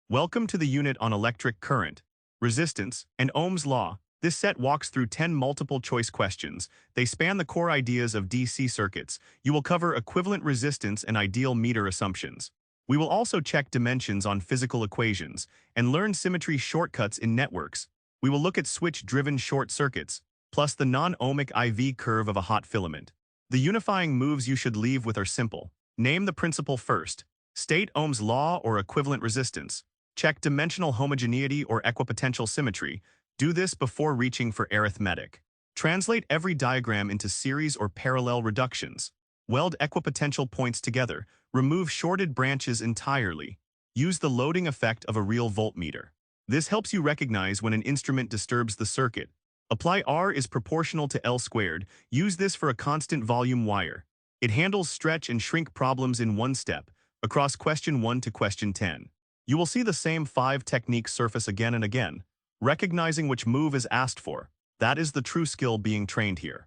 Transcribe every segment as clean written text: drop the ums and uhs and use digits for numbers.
Welcome to the unit on electric current, resistance, and Ohm's law. This set walks through 10 multiple-choice questions. They span the core ideas of DC circuits. You will cover equivalent resistance and ideal meter assumptions. We will also check dimensions on physical equations and learn symmetry shortcuts in networks. We will look at switch-driven short circuits, plus the non-ohmic IV curve of a hot filament. The unifying moves you should leave with are simple. Name the principle first. State Ohm's law or equivalent resistance. Check dimensional homogeneity or equipotential symmetry. Do this before reaching for arithmetic. Translate every diagram into series or parallel reductions. Weld equipotential points together. Remove shorted branches entirely. Use the loading effect of a real voltmeter. This helps you recognize when an instrument disturbs the circuit. Apply R is proportional to L squared. Use this for a constant volume wire. It handles stretch and shrink problems in one step, across question 1 to question 10. You will see the same 5 techniques surface again and again, recognizing which move is asked for. That is the true skill being trained here.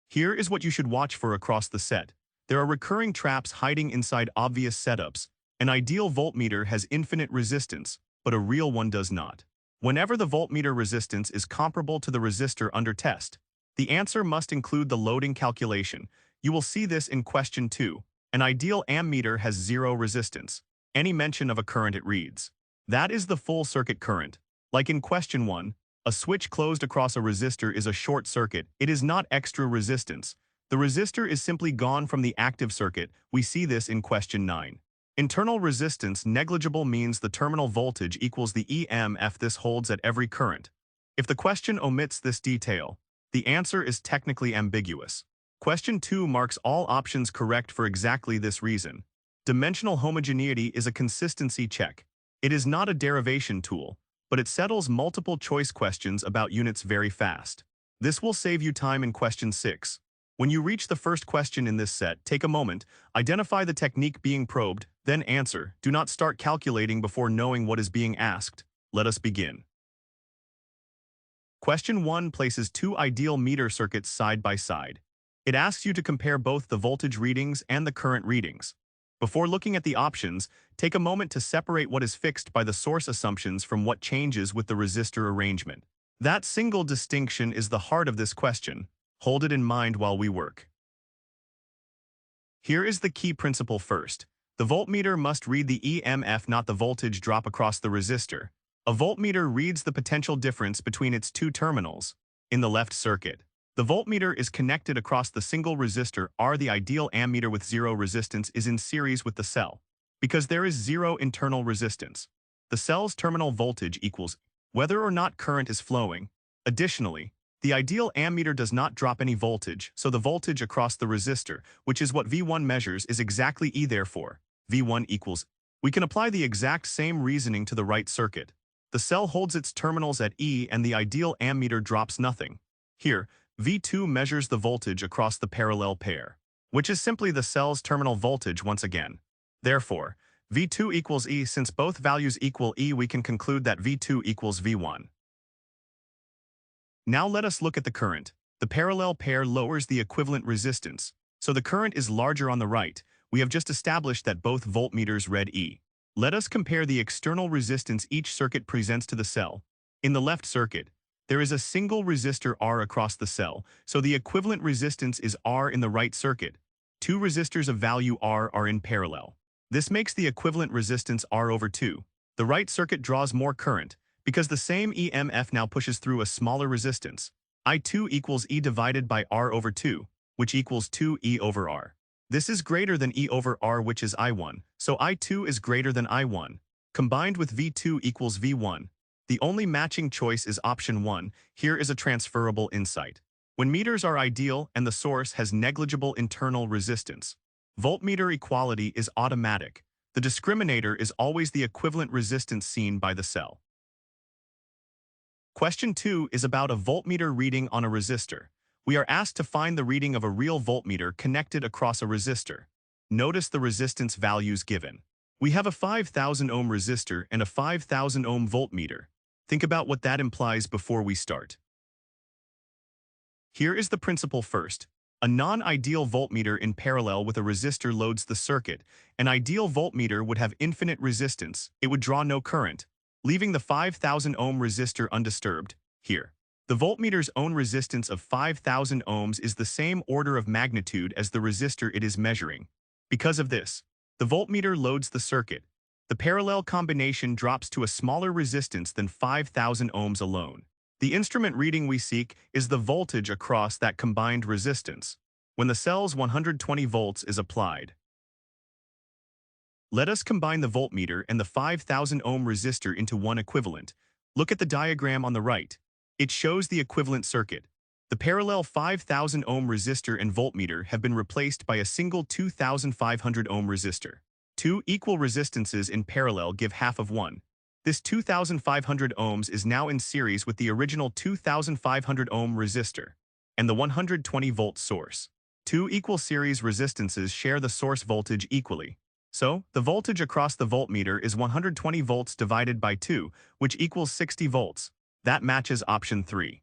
Here is what you should watch for across the set. There are recurring traps hiding inside obvious setups. An ideal voltmeter has infinite resistance, but a real one does not. Whenever the voltmeter resistance is comparable to the resistor under test, the answer must include the loading calculation. You will see this in question 2. An ideal ammeter has zero resistance. Any mention of a current it reads. That is the full circuit current. Like in question 1, a switch closed across a resistor is a short circuit. It is not extra resistance. The resistor is simply gone from the active circuit. We see this in question 9. Internal resistance negligible means the terminal voltage equals the EMF. This holds at every current. If the question omits this detail, the answer is technically ambiguous. Question 2 marks all options correct for exactly this reason. Dimensional homogeneity is a consistency check. It is not a derivation tool, but it settles multiple choice questions about units very fast. This will save you time in question 6. When you reach the first question in this set, take a moment, identify the technique being probed, then answer. Do not start calculating before knowing what is being asked. Let us begin. Question 1 places 2 ideal meter circuits side by side. It asks you to compare both the voltage readings and the current readings. Before looking at the options, take a moment to separate what is fixed by the source assumptions from what changes with the resistor arrangement. That single distinction is the heart of this question. Hold it in mind while we work. Here is the key principle first. The voltmeter must read the EMF, not the voltage drop across the resistor. A voltmeter reads the potential difference between its 2 terminals in the left circuit. The voltmeter is connected across the single resistor R. The ideal ammeter with zero resistance is in series with the cell. Because there is zero internal resistance, the cell's terminal voltage equals whether or not current is flowing. Additionally, the ideal ammeter does not drop any voltage, so the voltage across the resistor, which is what V1 measures, is exactly E. Therefore, V1 equals. We can apply the exact same reasoning to the right circuit. The cell holds its terminals at E and the ideal ammeter drops nothing. Here, V2 measures the voltage across the parallel pair, which is simply the cell's terminal voltage once again. Therefore, V2 equals E. Since both values equal E, we can conclude that V2 equals V1. Now let us look at the current. The parallel pair lowers the equivalent resistance, so the current is larger on the right. We have just established that both voltmeters read E. Let us compare the external resistance each circuit presents to the cell. In the left circuit, there is a single resistor R across the cell, so the equivalent resistance is R. In the right circuit, 2 resistors of value R are in parallel. This makes the equivalent resistance R over 2. The right circuit draws more current, because the same EMF now pushes through a smaller resistance. I2 equals E divided by R over 2, which equals 2E over R. This is greater than E over R, which is I1, so I2 is greater than I1. Combined with V2 equals V1. The only matching choice is option 1. Here is a transferable insight. When meters are ideal and the source has negligible internal resistance, voltmeter equality is automatic. The discriminator is always the equivalent resistance seen by the cell. Question 2 is about a voltmeter reading on a resistor. We are asked to find the reading of a real voltmeter connected across a resistor. Notice the resistance values given. We have a 5,000 ohm resistor and a 5,000 ohm voltmeter. Think about what that implies before we start. Here is the principle first. A non-ideal voltmeter in parallel with a resistor loads the circuit. An ideal voltmeter would have infinite resistance. It would draw no current, leaving the 5,000 ohm resistor undisturbed. Here, the voltmeter's own resistance of 5,000 ohms is the same order of magnitude as the resistor it is measuring. Because of this, the voltmeter loads the circuit. The parallel combination drops to a smaller resistance than 5,000 ohms alone. The instrument reading we seek is the voltage across that combined resistance when the cell's 120 volts is applied. Let us combine the voltmeter and the 5,000 ohm resistor into one equivalent. Look at the diagram on the right. It shows the equivalent circuit. The parallel 5,000 ohm resistor and voltmeter have been replaced by a single 2,500 ohm resistor. Two equal resistances in parallel give half of one. This 2,500 ohms is now in series with the original 2,500 ohm resistor and the 120 volt source. Two equal series resistances share the source voltage equally. So, the voltage across the voltmeter is 120 volts divided by 2, which equals 60 volts. That matches option 3.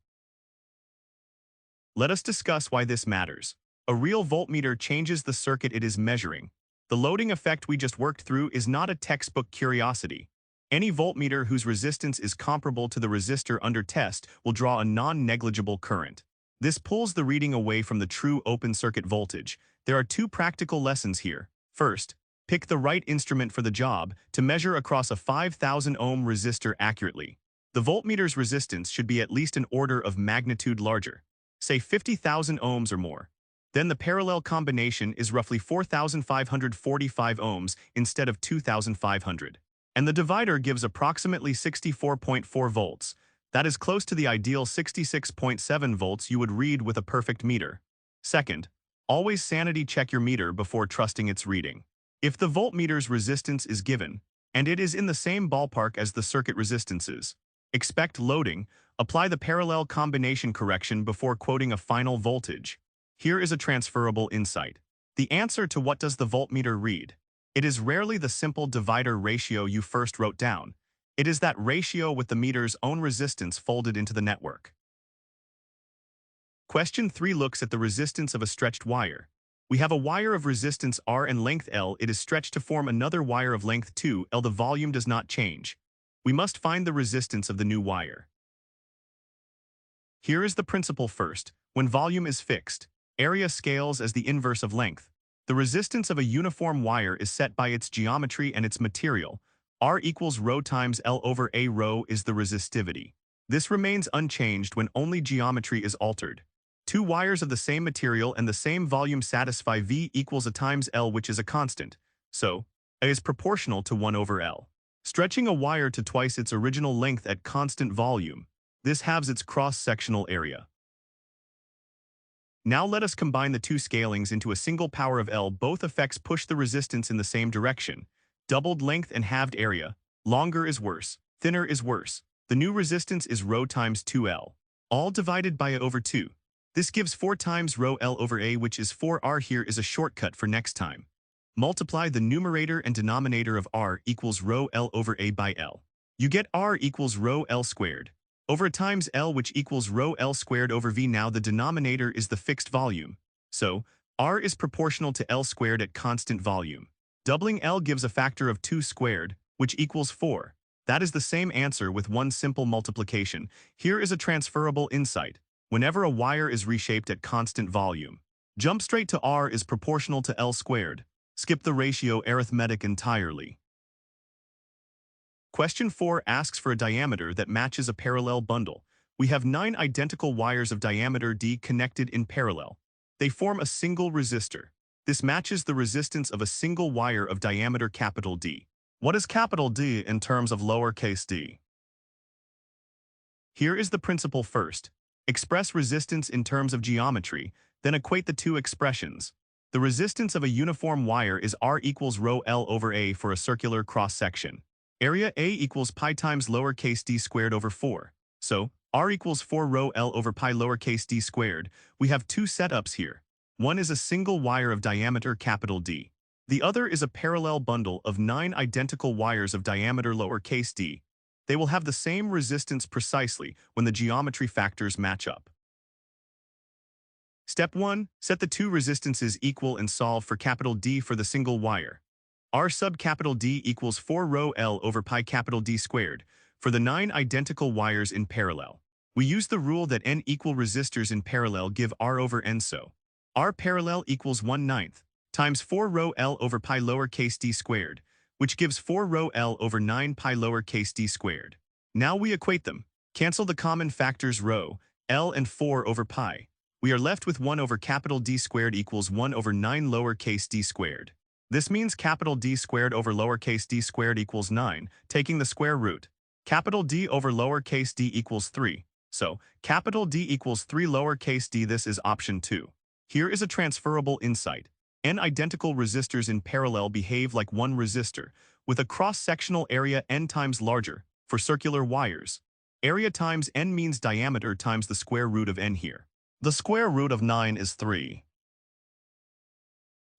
Let us discuss why this matters. A real voltmeter changes the circuit it is measuring. The loading effect we just worked through is not a textbook curiosity. Any voltmeter whose resistance is comparable to the resistor under test will draw a non-negligible current. This pulls the reading away from the true open circuit voltage. There are two practical lessons here. First, pick the right instrument for the job to measure across a 5,000 ohm resistor accurately. The voltmeter's resistance should be at least an order of magnitude larger, say 50,000 ohms or more. Then the parallel combination is roughly 4,545 ohms instead of 2,500. And the divider gives approximately 64.4 volts. That is close to the ideal 66.7 volts you would read with a perfect meter. Second, always sanity check your meter before trusting its reading. If the voltmeter's resistance is given, and it is in the same ballpark as the circuit resistances, expect loading, apply the parallel combination correction before quoting a final voltage. Here is a transferable insight. The answer to what does the voltmeter read? It is rarely the simple divider ratio you first wrote down. It is that ratio with the meter's own resistance folded into the network. Question 3 looks at the resistance of a stretched wire. We have a wire of resistance R and length L. It is stretched to form another wire of length 2L. The volume does not change. We must find the resistance of the new wire. Here is the principle first. When volume is fixed, area scales as the inverse of length. The resistance of a uniform wire is set by its geometry and its material. R equals rho times L over A. Rho is the resistivity. This remains unchanged when only geometry is altered. Two wires of the same material and the same volume satisfy V equals A times L, which is a constant. So, A is proportional to 1 over L. Stretching a wire to twice its original length at constant volume, this halves its cross-sectional area. Now let us combine the two scalings into a single power of L. Both effects push the resistance in the same direction. Doubled length and halved area. Longer is worse. Thinner is worse. The new resistance is rho times 2L. All divided by A over 2. This gives 4 times rho L over A, which is 4R. Here is a shortcut for next time. Multiply the numerator and denominator of R equals rho L over A by L. You get R equals rho L squared over A times L, which equals rho L squared over V. Now the denominator is the fixed volume. So, R is proportional to L squared at constant volume. Doubling L gives a factor of 2 squared, which equals 4. That is the same answer with one simple multiplication. Here is a transferable insight. Whenever a wire is reshaped at constant volume, jump straight to R is proportional to L squared. Skip the ratio arithmetic entirely. Question 4 asks for a diameter that matches a parallel bundle. We have 9 identical wires of diameter D connected in parallel. They form a single resistor. This matches the resistance of a single wire of diameter capital D. What is capital D in terms of lowercase d? Here is the principle first. Express resistance in terms of geometry, then equate the two expressions. The resistance of a uniform wire is R equals rho L over A for a circular cross-section. Area A equals pi times lowercase d squared over 4. So, R equals 4 rho L over pi lowercase d squared. We have two setups here. One is a single wire of diameter capital D. The other is a parallel bundle of 9 identical wires of diameter lowercase d. They will have the same resistance precisely when the geometry factors match up. Step 1. Set the two resistances equal and solve for capital D for the single wire. R sub capital D equals 4 rho L over pi capital D squared for the 9 identical wires in parallel. We use the rule that n equal resistors in parallel give R over n, so R parallel equals 1/9 times 4 rho L over pi lowercase d squared, which gives 4 rho L over 9 pi lowercase d squared. Now we equate them. Cancel the common factors rho, L and 4 over pi. We are left with 1 over capital D squared equals 1 over 9 lowercase d squared. This means capital D squared over lowercase d squared equals 9, taking the square root. Capital D over lowercase d equals 3. So, capital D equals 3 lowercase d. This is option 2. Here is a transferable insight. N identical resistors in parallel behave like one resistor, with a cross-sectional area n times larger, for circular wires. Area times n means diameter times the square root of n here. The square root of 9 is 3.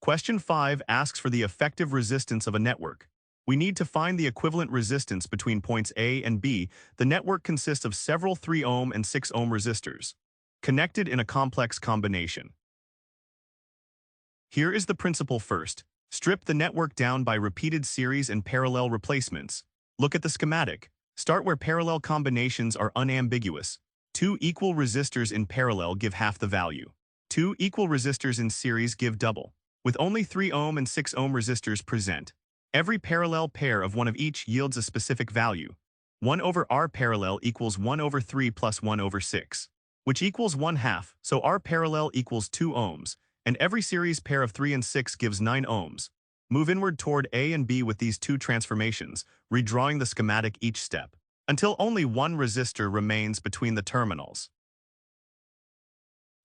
Question 5 asks for the effective resistance of a network. We need to find the equivalent resistance between points A and B. The network consists of several 3 ohm and 6 ohm resistors, connected in a complex combination. Here is the principle first. Strip the network down by repeated series and parallel replacements. Look at the schematic. Start where parallel combinations are unambiguous. 2 equal resistors in parallel give half the value. 2 equal resistors in series give double. With only 3 ohm and 6 ohm resistors present, every parallel pair of one of each yields a specific value. 1 over R parallel equals 1 over 3 plus 1 over 6, which equals 1/2, so R parallel equals 2 ohms, and every series pair of 3 and 6 gives 9 ohms. Move inward toward A and B with these two transformations, redrawing the schematic each step, until only one resistor remains between the terminals.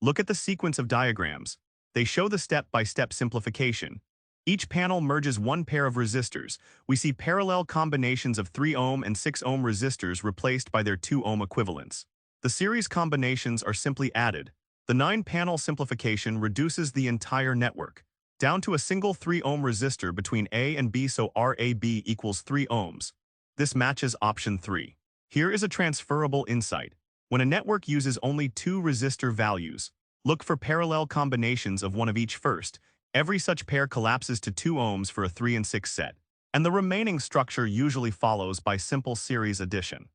Look at the sequence of diagrams. They show the step-by-step simplification. Each panel merges one pair of resistors. We see parallel combinations of 3 ohm and 6 ohm resistors replaced by their 2 ohm equivalents. The series combinations are simply added. The 9-panel simplification reduces the entire network down to a single 3 ohm resistor between A and B, so RAB equals 3 ohms. This matches option 3. Here is a transferable insight. When a network uses only 2 resistor values, look for parallel combinations of one of each first. Every such pair collapses to 2 ohms for a 3 and 6 set, and the remaining structure usually follows by simple series addition.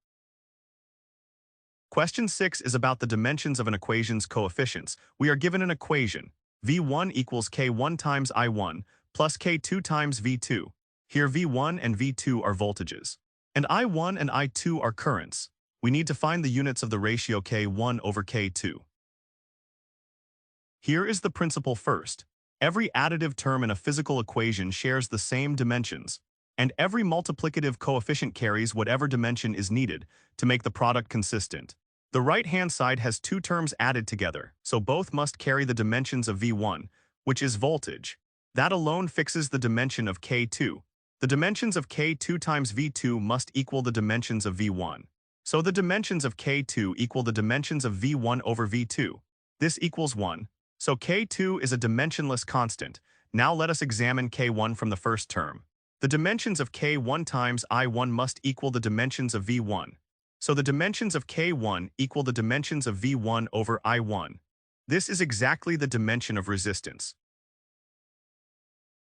Question 6 is about the dimensions of an equation's coefficients. We are given an equation. V1 equals K1 times I1 plus K2 times V2. Here V1 and V2 are voltages, and I1 and I2 are currents. We need to find the units of the ratio K1 over K2. Here is the principle first. Every additive term in a physical equation shares the same dimensions, and every multiplicative coefficient carries whatever dimension is needed to make the product consistent. The right-hand side has 2 terms added together, so both must carry the dimensions of V1, which is voltage. That alone fixes the dimension of K2. The dimensions of K2 times V2 must equal the dimensions of V1. So the dimensions of K2 equal the dimensions of V1 over V2. This equals 1. So K2 is a dimensionless constant. Now let us examine K1 from the first term. The dimensions of K1 times I1 must equal the dimensions of V1. So the dimensions of K1 equal the dimensions of V1 over I1. This is exactly the dimension of resistance.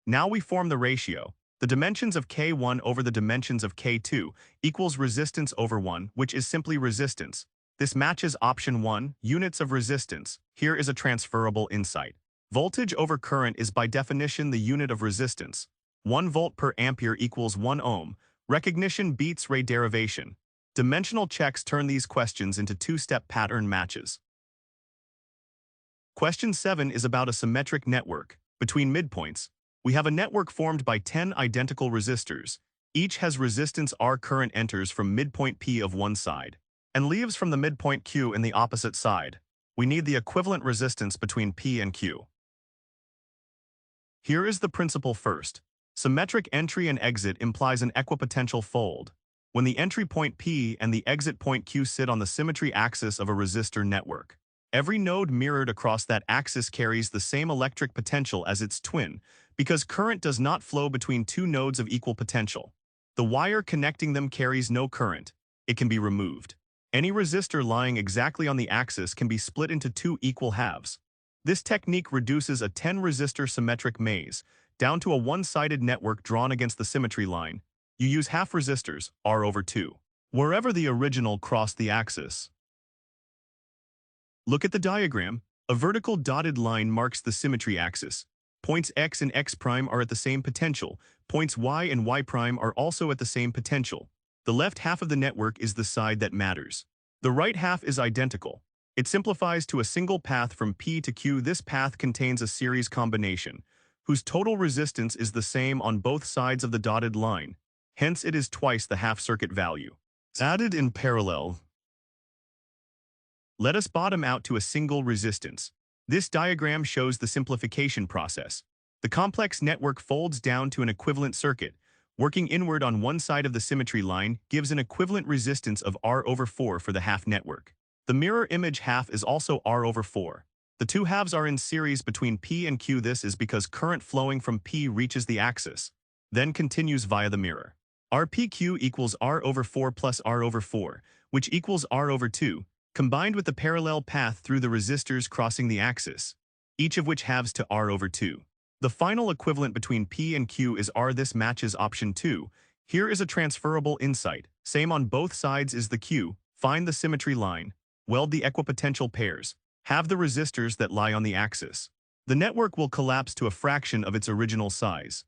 Now we form the ratio. The dimensions of K1 over the dimensions of K2 equals resistance over 1, which is simply resistance. This matches option 1, units of resistance. Here is a transferable insight. Voltage over current is by definition the unit of resistance. 1 volt per ampere equals 1 ohm. Recognition beats ray derivation. Dimensional checks turn these questions into 2-step pattern matches. Question 7 is about a symmetric network. Between midpoints, we have a network formed by 10 identical resistors. Each has resistance R. Current enters from midpoint P of one side and leaves from the midpoint Q in the opposite side. We need the equivalent resistance between P and Q. Here is the principle first. Symmetric entry and exit implies an equipotential fold. When the entry point P and the exit point Q sit on the symmetry axis of a resistor network, every node mirrored across that axis carries the same electric potential as its twin, because current does not flow between 2 nodes of equal potential. The wire connecting them carries no current. It can be removed. Any resistor lying exactly on the axis can be split into 2 equal halves. This technique reduces a 10-resistor symmetric maze down to a one-sided network drawn against the symmetry line. You use half resistors, R/2, wherever the original cross the axis. Look at the diagram. A vertical dotted line marks the symmetry axis. Points X and X' are at the same potential. Points Y and Y' are also at the same potential. The left half of the network is the side that matters. The right half is identical. It simplifies to a single path from P to Q. This path contains a series combination, whose total resistance is the same on both sides of the dotted line. Hence, it is twice the half-circuit value. Added in parallel. Let us bottom out to a single resistance. This diagram shows the simplification process. The complex network folds down to an equivalent circuit. Working inward on one side of the symmetry line gives an equivalent resistance of R/4 for the half network. The mirror image half is also R/4. The two halves are in series between P and Q. This is because current flowing from P reaches the axis, then continues via the mirror. RPQ equals R/4 plus R/4, which equals R/2, combined with the parallel path through the resistors crossing the axis, each of which halves to R/2. The final equivalent between P and Q is R. This matches option 2. Here is a transferable insight. Same on both sides is the Q. Find the symmetry line. Weld the equipotential pairs. Have the resistors that lie on the axis. The network will collapse to a fraction of its original size.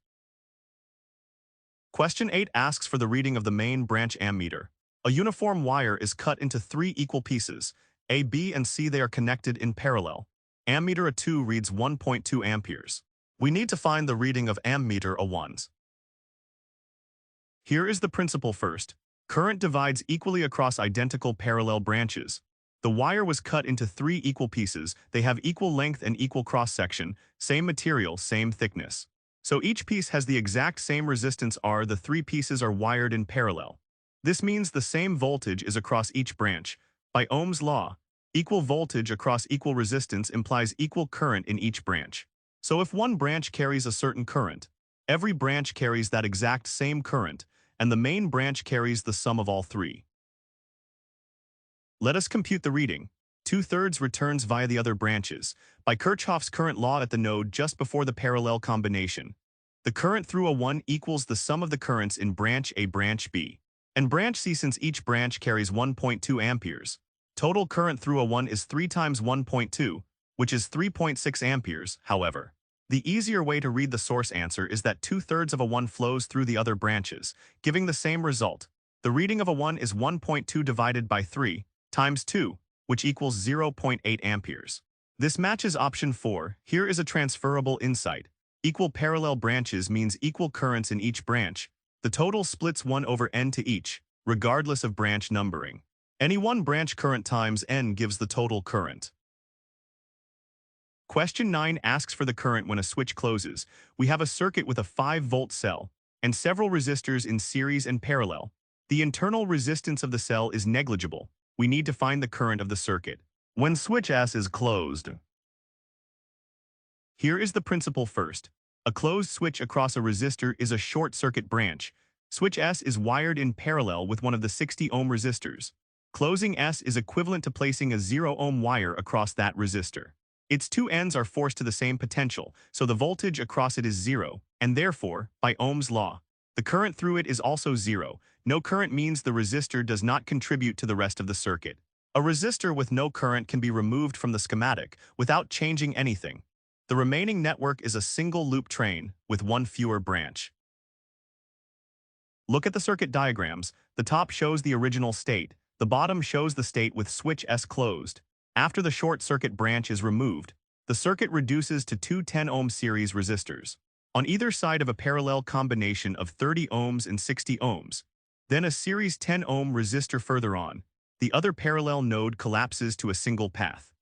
Question 8 asks for the reading of the main branch ammeter. A uniform wire is cut into 3 equal pieces, A, B, and C. They are connected in parallel. Ammeter A2 reads 1.2 amperes. We need to find the reading of ammeter A1's. Here is the principle first. Current divides equally across identical parallel branches. The wire was cut into 3 equal pieces. They have equal length and equal cross-section, same material, same thickness. So each piece has the exact same resistance R. The 3 pieces are wired in parallel. This means the same voltage is across each branch. By Ohm's law, equal voltage across equal resistance implies equal current in each branch. So if one branch carries a certain current, every branch carries that exact same current, and the main branch carries the sum of all 3. Let us compute the reading. 2/3 returns via the other branches, by Kirchhoff's current law at the node just before the parallel combination. The current through A1 equals the sum of the currents in branch A, branch B, and branch C. Since each branch carries 1.2 amperes, total current through A1 is 3 times 1.2, which is 3.6 amperes. However, the easier way to read the source answer is that 2/3 of A1 flows through the other branches, giving the same result. The reading of A1 is 1.2 divided by 3 times 2, which equals 0.8 amperes. This matches option 4. Here is a transferable insight. Equal parallel branches means equal currents in each branch. The total splits 1/n to each, regardless of branch numbering. Any one branch current times n gives the total current. Question 9 asks for the current when a switch closes. We have a circuit with a 5-volt cell and several resistors in series and parallel. The internal resistance of the cell is negligible. We need to find the current of the circuit when switch S is closed. Here is the principle first. A closed switch across a resistor is a short circuit branch. Switch S is wired in parallel with one of the 60 ohm resistors. Closing S is equivalent to placing a 0 ohm wire across that resistor. Its 2 ends are forced to the same potential, so the voltage across it is 0, and therefore, by Ohm's law, the current through it is also 0. No current means the resistor does not contribute to the rest of the circuit. A resistor with no current can be removed from the schematic without changing anything. The remaining network is a single loop train with one fewer branch. Look at the circuit diagrams. The top shows the original state. The bottom shows the state with switch S closed. After the short circuit branch is removed, the circuit reduces to 2 10-ohm series resistors on either side of a parallel combination of 30 ohms and 60 ohms. Then a series 10-ohm resistor further on. The other parallel node collapses to a single path.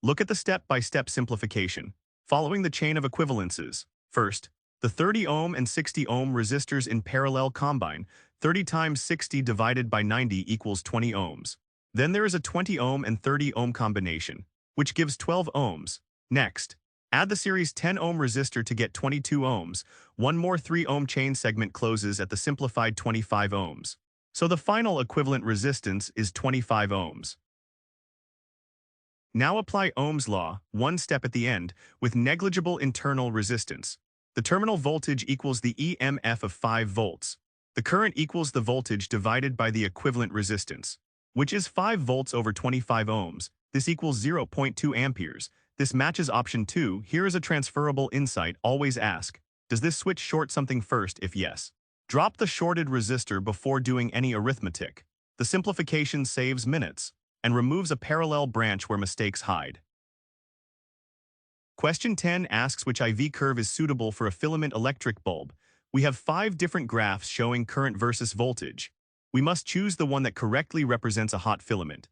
Look at the step-by-step simplification, following the chain of equivalences. First, the 30 ohm and 60 ohm resistors in parallel combine. 30 times 60 divided by 90 equals 20 ohms. Then there is a 20 ohm and 30 ohm combination, which gives 12 ohms. Next, add the series 10 ohm resistor to get 22 ohms. One more 3 ohm chain segment closes at the simplified 25 ohms. So the final equivalent resistance is 25 ohms. Now apply Ohm's law, one step at the end, with negligible internal resistance. The terminal voltage equals the EMF of 5 volts. The current equals the voltage divided by the equivalent resistance, which is 5 volts over 25 ohms. This equals 0.2 amperes. This matches option 2. Here is a transferable insight. Always ask, does this switch short something first? If yes, drop the shorted resistor before doing any arithmetic. The simplification saves minutes and removes a parallel branch where mistakes hide. Question 10 asks which IV curve is suitable for a filament electric bulb. We have 5 different graphs showing current versus voltage. We must choose the one that correctly represents a hot filament.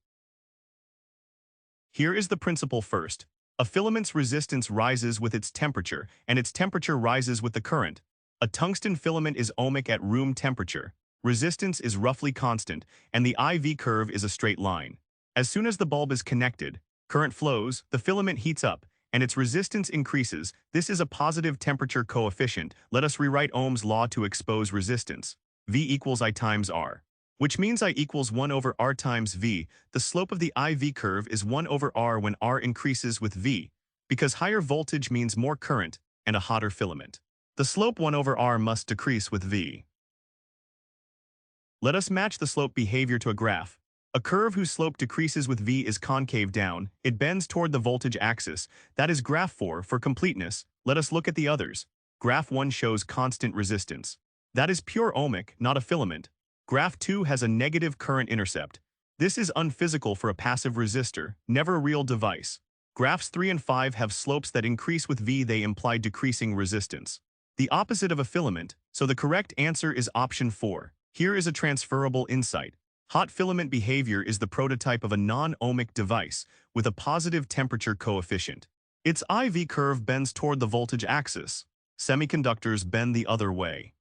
Here is the principle first. A filament's resistance rises with its temperature, and its temperature rises with the current. A tungsten filament is ohmic at room temperature. Resistance is roughly constant, and the IV curve is a straight line. As soon as the bulb is connected, current flows, the filament heats up, and its resistance increases. This is a positive temperature coefficient. Let us rewrite Ohm's law to expose resistance. V equals I times R, which means I equals 1 over R times V. The slope of the IV curve is 1 over R when R increases with V, because higher voltage means more current and a hotter filament. The slope 1 over R must decrease with V. Let us match the slope behavior to a graph. A curve whose slope decreases with V is concave down. It bends toward the voltage axis. That is graph 4. For completeness, let us look at the others. Graph 1 shows constant resistance. That is pure ohmic, not a filament. Graph 2 has a negative current intercept. This is unphysical for a passive resistor, never a real device. Graphs 3 and 5 have slopes that increase with V. They imply decreasing resistance. The opposite of a filament, so the correct answer is option 4. Here is a transferable insight. Hot filament behavior is the prototype of a non-ohmic device with a positive temperature coefficient. Its IV curve bends toward the voltage axis. Semiconductors bend the other way.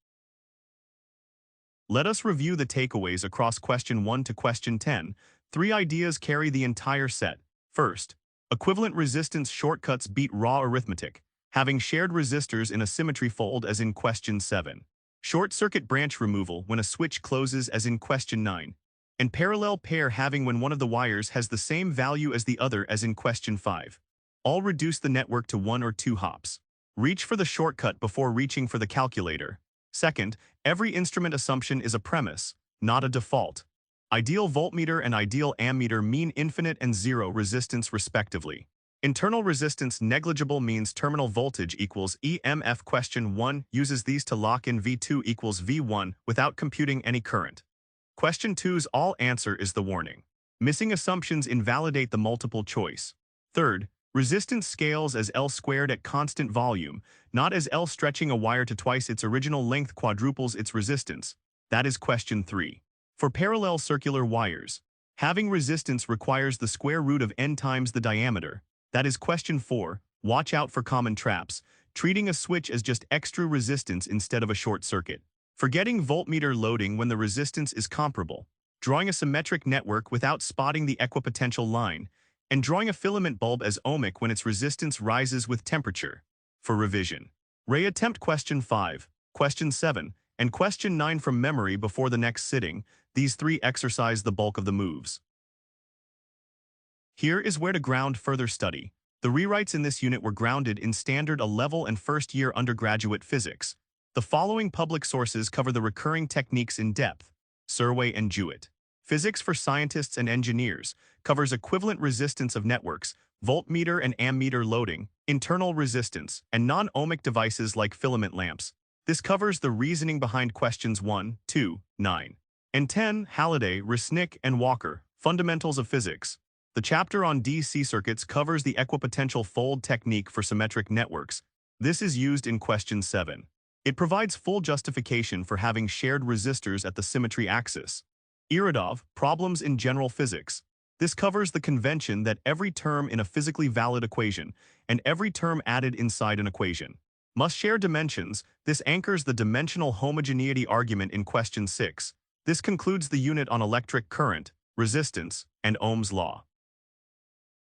Let us review the takeaways across question 1 to question 10. 3 ideas carry the entire set. First, equivalent resistance shortcuts beat raw arithmetic, having shared resistors in a symmetry fold as in question 7. Short-circuit branch removal when a switch closes as in question 9. And parallel pair having when one of the wires has the same value as the other as in question 5. All reduce the network to 1 or 2 hops. Reach for the shortcut before reaching for the calculator. Second, every instrument assumption is a premise, not a default. Ideal voltmeter and ideal ammeter mean infinite and zero resistance respectively. Internal resistance negligible means terminal voltage equals EMF. Question 1 uses these to lock in V2 equals V1 without computing any current. Question 2's all answer is the warning. Missing assumptions invalidate the multiple choice. Third, resistance scales as L squared at constant volume, not as L stretching a wire to twice its original length quadruples its resistance. That is question 3. For parallel circular wires, having resistance requires the square root of n times the diameter. That is question 4. Watch out for common traps, treating a switch as just extra resistance instead of a short circuit. Forgetting voltmeter loading when the resistance is comparable. Drawing a symmetric network without spotting the equipotential line. And drawing a filament bulb as ohmic when its resistance rises with temperature. For revision, re-attempt question 5, question 7, and question 9 from memory before the next sitting. These 3 exercise the bulk of the moves. Here is where to ground further study. The rewrites in this unit were grounded in standard A-level and first-year undergraduate physics. The following public sources cover the recurring techniques in depth. Survey and Jewett. Physics for Scientists and Engineers covers equivalent resistance of networks, voltmeter and ammeter loading, internal resistance, and non-ohmic devices like filament lamps. This covers the reasoning behind questions 1, 2, 9, and 10. Halliday, Resnick, and Walker, Fundamentals of Physics. The chapter on DC circuits covers the equipotential fold technique for symmetric networks. This is used in question 7. It provides full justification for having shared resistors at the symmetry axis. Irodov, Problems in General Physics. This covers the convention that every term in a physically valid equation and every term added inside an equation must share dimensions. This anchors the dimensional homogeneity argument in question 6. This concludes the unit on electric current, resistance, and Ohm's law.